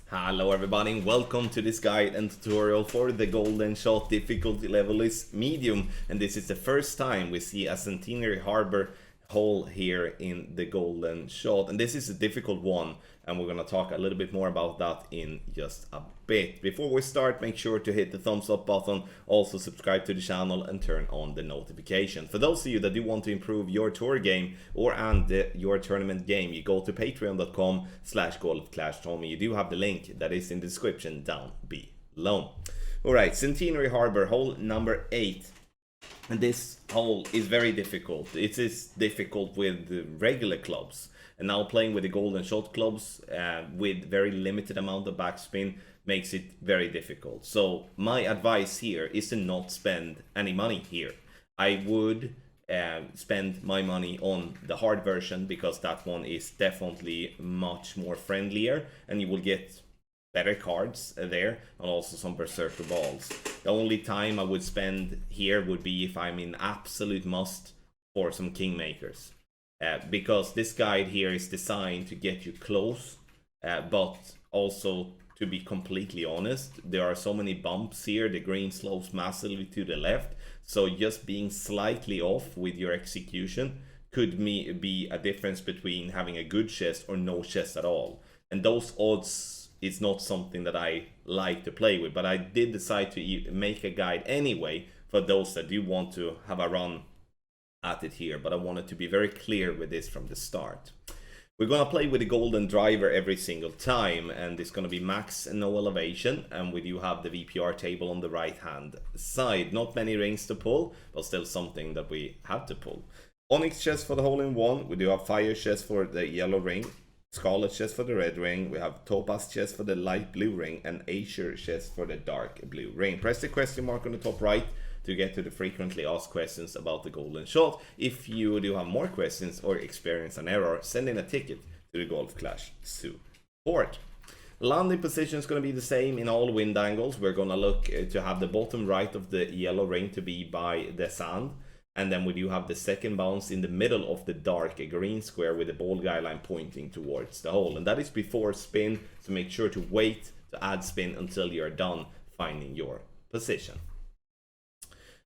Hello everybody and welcome to this guide and tutorial for the golden shot. Difficulty level is medium, and this is the first time we see a Centenary Harbour hole here in the golden shot, and this is a difficult one, and we're going to talk a little bit more about that in just a bit. Before we start, make sure to hit the thumbs up button, also subscribe to the channel and turn on the notification. For those of you that do want to improve your tour game or your tournament game, you go to patreon.com/golfclashtommy. You do have the link that is in the description down below. Alright, Centenary Harbour, hole number 8. And this hole is very difficult. It is difficult with the regular clubs. And now playing with the golden shot clubs with very limited amount of backspin makes it very difficult. So my advice here is to not spend any money here. I would spend my money on the hard version, because that one is definitely much more friendlier and you will get better cards there, and also some berserker balls. The only time I would spend here would be if I'm in absolute must for some kingmakers, because this guide here is designed to get you close, but also, to be completely honest, there are so many bumps here. The green slopes massively to the left, so just being slightly off with your execution could be a difference between having a good chest or no chest at all. And those odds, it's not something that I like to play with, but I did decide to make a guide anyway for those that do want to have a run at it here. But I wanted to be very clear with this from the start. We're gonna play with the golden driver every single time, and it's gonna be max and no elevation, and we do have the VPR table on the right hand side. Not many rings to pull, but still something that we have to pull. Onyx chest for the hole-in-one. We do have fire chest for the yellow ring, Scarlet chest for the red ring, we have Topaz chest for the light blue ring, and Azure chest for the dark blue ring. Press the question mark on the top right to get to the frequently asked questions about the golden shot. If you do have more questions or experience an error, send in a ticket to the Golf Clash support. Landing position is going to be the same in all wind angles. We're going to look to have the bottom right of the yellow ring to be by the sand. And then we do have the second bounce in the middle of the dark green square with the ball guideline pointing towards the hole. And that is before spin, so make sure to wait to add spin until you're done finding your position.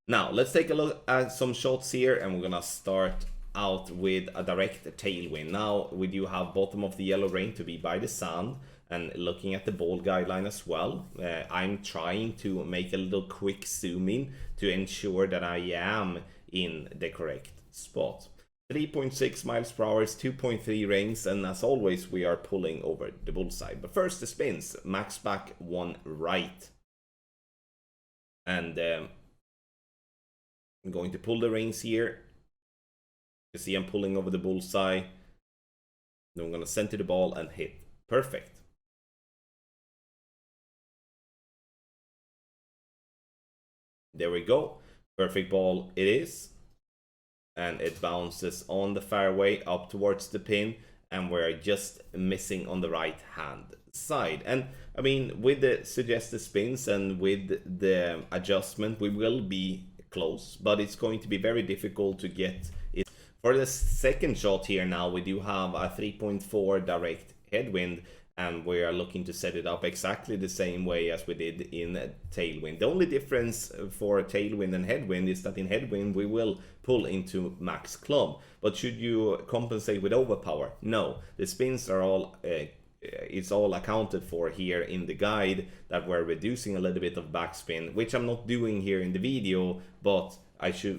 Now, let's take a look at some shots here, and we're gonna start out with a direct tailwind. Now, we do have bottom of the yellow ring to be by the sand, and looking at the ball guideline as well. I'm trying to make a little quick zoom in to ensure that I am in the correct spot. 3.6 miles per hour is 2.3 rings, and as always we are pulling over the bullseye. But first the spins. Max back 1 right, and I'm going to pull the rings here. You see I'm pulling over the bullseye. Then I'm going to center the ball and hit. Perfect. There we go. Perfect ball it is, and it bounces on the fairway up towards the pin, and we're just missing on the right hand side. And I mean, with the suggested spins and with the adjustment, we will be close, but it's going to be very difficult to get it. For the second shot here now, we do have a 3.4 direct headwind, and we are looking to set it up exactly the same way as we did in Tailwind. The only difference for Tailwind and Headwind is that in Headwind we will pull into max club. But should you compensate with overpower? No, the spins are all it's all accounted for here in the guide, that we're reducing a little bit of backspin, which I'm not doing here in the video, but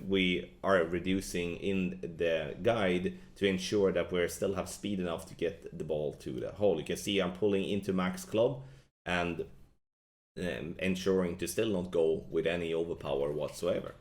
we are reducing in the guide to ensure that we still have speed enough to get the ball to the hole. You can see I'm pulling into max club and ensuring to still not go with any overpower whatsoever.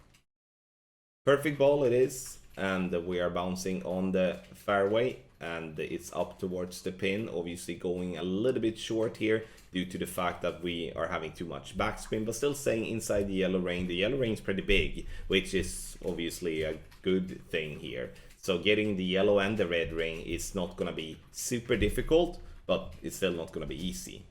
Perfect ball it is, and we are bouncing on the fairway, and it's up towards the pin, obviously going a little bit short here due to the fact that we are having too much backspin, but still staying inside the yellow ring. The yellow ring is pretty big, which is obviously a good thing here. So getting the yellow and the red ring is not going to be super difficult, but it's still not going to be easy.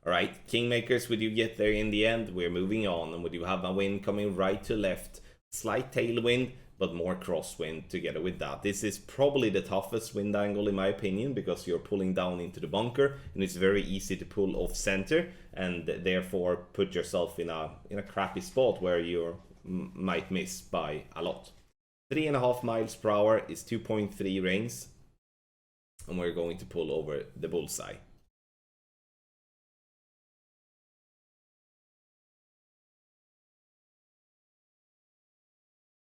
Alright, kingmakers, we do get there in the end. We're moving on, and we do have a wind coming right to left. Slight tailwind, but more crosswind together with that. This is probably the toughest wind angle in my opinion, because you're pulling down into the bunker and it's very easy to pull off center and therefore put yourself in a crappy spot where you might miss by a lot. 3.5 miles per hour is 2.3 rings, and we're going to pull over the bullseye.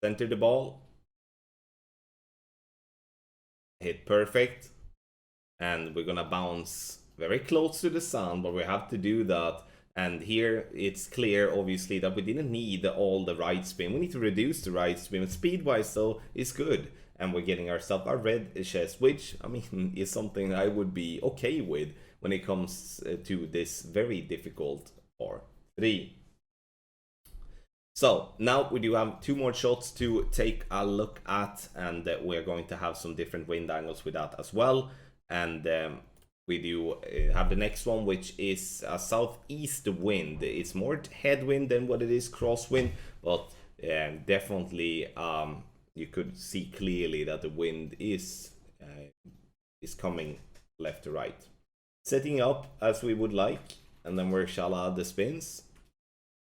Center the ball, hit perfect, and we're gonna bounce very close to the sun, but we have to do that. And here it's clear obviously that we didn't need all the right spin. We need to reduce the right spin, but speed wise though is good, and we're getting ourselves a red chest, which I mean is something I would be okay with when it comes to this very difficult par 3. So now we do have 2 more shots to take a look at, and we're going to have some different wind angles with that as well. And we do have the next one, which is a southeast wind. It's more headwind than what it is crosswind, but definitely you could see clearly that the wind is coming left to right. Setting up as we would like, and then we shall add the spins.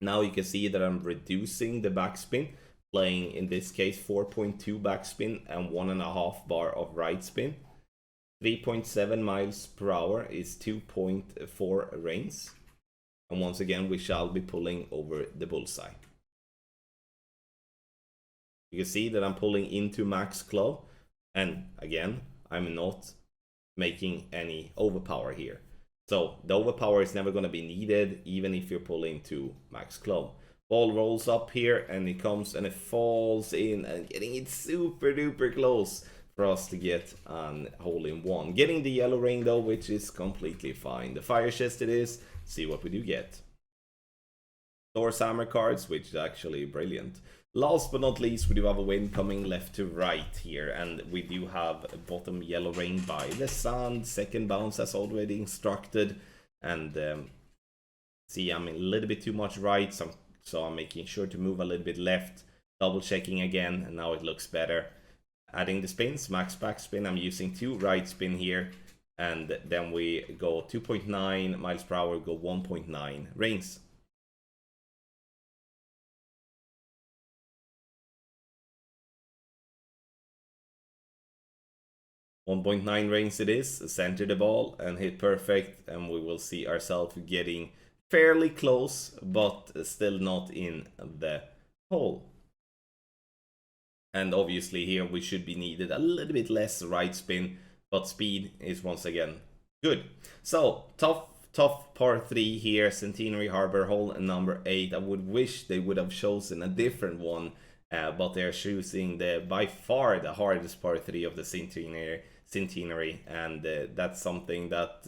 Now you can see that I'm reducing the backspin, playing in this case 4.2 backspin and 1.5 bar of right spin. 3.7 miles per hour is 2.4 reins. And once again, we shall be pulling over the bullseye. You can see that I'm pulling into max club, and again, I'm not making any overpower here. So the overpower is never going to be needed, even if you're pulling to max club. Ball rolls up here, and it comes and it falls in, and getting it super duper close for us to get an hole-in-one. Getting the yellow ring though, which is completely fine. The fire chest it is. See what we do get. Thor's hammer cards, which is actually brilliant. Last but not least, we do have a wind coming left to right here, and we do have a bottom yellow ring by the sand. Second bounce as already instructed, and see, I'm a little bit too much right, so I'm making sure to move a little bit left. Double checking again, and now it looks better. Adding the spins, max backspin. I'm using 2 right spin here, and then we go 2.9 miles per hour, go 1.9 rings. 1.9 rings it is. Center the ball and hit perfect, and we will see ourselves getting fairly close, but still not in the hole. And obviously here we should be needed a little bit less right spin, but speed is once again good. So tough par 3 here, Centenary Harbour, hole number 8. I would wish they would have chosen a different one, but they're choosing by far the hardest par 3 of the Centenary, and that's something that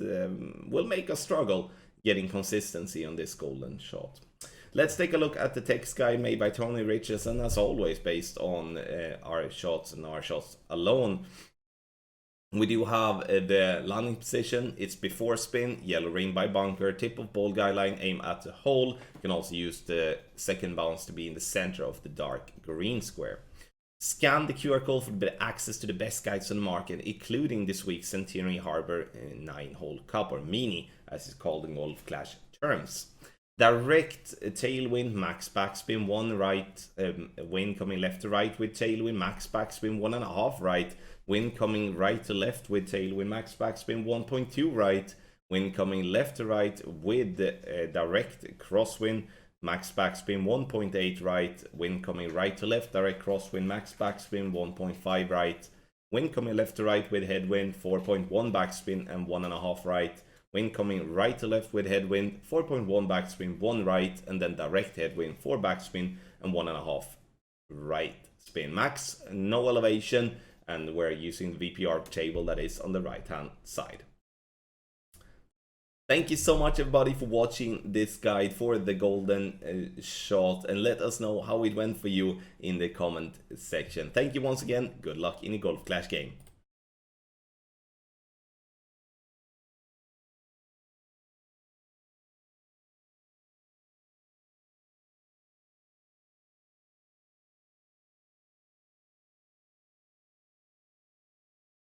will make us struggle getting consistency on this golden shot. Let's take a look at the text guide made by Tony Richardson, as always based on our shots and our shots alone. We do have the landing position. It's before spin, yellow ring by bunker, tip of ball guideline, aim at the hole. You can also use the second bounce to be in the center of the dark green square. Scan the QR code for access to the best guides on the market, including this week's Centenary Harbour 9-hole cup, or mini as it's called in Golf Clash terms. Direct tailwind, max backspin, 1 right, wind coming left to right with tailwind, max backspin, 1.5 right, wind coming right to left with tailwind, max backspin, 1.2 right, wind coming left to right with direct crosswind, max backspin, 1.8 right, wind coming right to left, direct crosswind, max backspin, 1.5 right, wind coming left to right with headwind, 4.1 backspin and 1.5 right, wind coming right to left with headwind, 4.1 backspin, 1 right, and then direct headwind, 4 backspin and 1.5 right spin. Max, no elevation, and we're using the VPR table that is on the right hand side. Thank you so much everybody for watching this guide for the golden shot, and let us know how it went for you in the comment section. Thank you once again. Good luck in the Golf Clash game.